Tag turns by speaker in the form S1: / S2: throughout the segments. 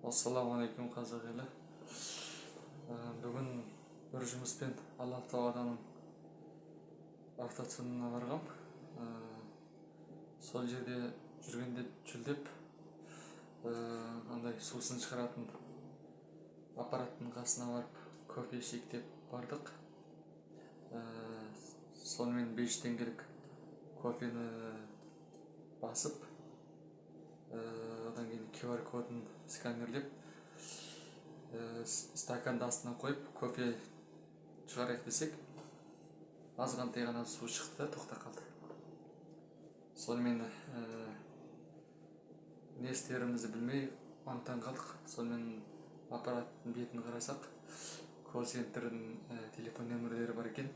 S1: Ассалаумағалейкум қазақ елі. Бүгін бір жұмыспен Алла Тағаланың автоцинына барғам. Сол жерде жүргенде чүлдеп андай сусын шығаратын аппараттың қасына барып кофе ішейік деп бардық. Сонымен 5 теңгелік кофені басып, одан кейін QR кодын сканерлеп, стаканды астына қойып кофе шығарайық десек, азғантай ғана су шықты да тоқта қалды. Сонымен не істерімізді білмей аң-таң қалдық. Сонымен аппараттың бетін қарасақ, колл-центрдің телефон нөмірлері бар екен.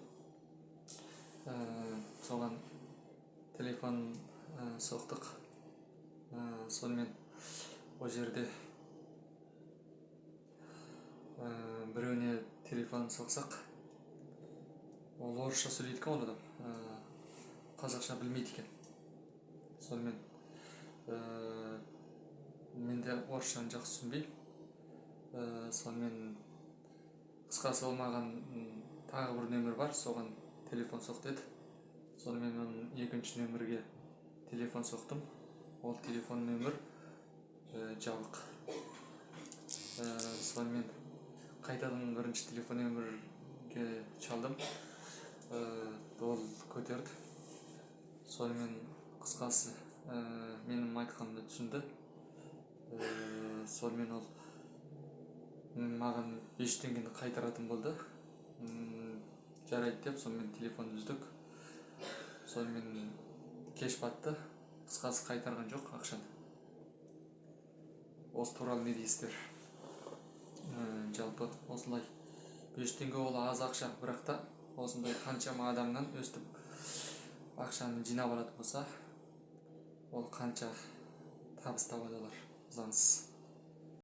S1: Соған телефон соқтық. Сонымен о жерде біреуіне телефон соқсақ, ол орысша сөйлейді екен, ол адам қазақша білмейді екен. Сонымен мен де орысшаны жақсы түсінбей, сонымен қысқасы болмаған тағы бір нөмір бар, соған телефон соқ деді. Сонымен оның екінші нөмірге телефон соқтым. Ол телефон нөмір жабық. Сонымен қайтадан бірінші телефон нөмірге чалдым. Ол көтерді. Сонымен қысқасы менің айтқанымды түсінді. Сонымен ол маған 5 теңгені қайтаратын болды. Жарайды деп, сонымен телефонды үздік. Сонымен кеш батты. Қысқасы қайтарған жоқ ақшаны. Осы туралы не дейсіздер? Жалпы осылай 5 теңге ол аз ақша, бірақ та осындай қаншама адамнан өстіп ақшаны жинап алатын болса, ол қанша табыс табады олар, заңсыз.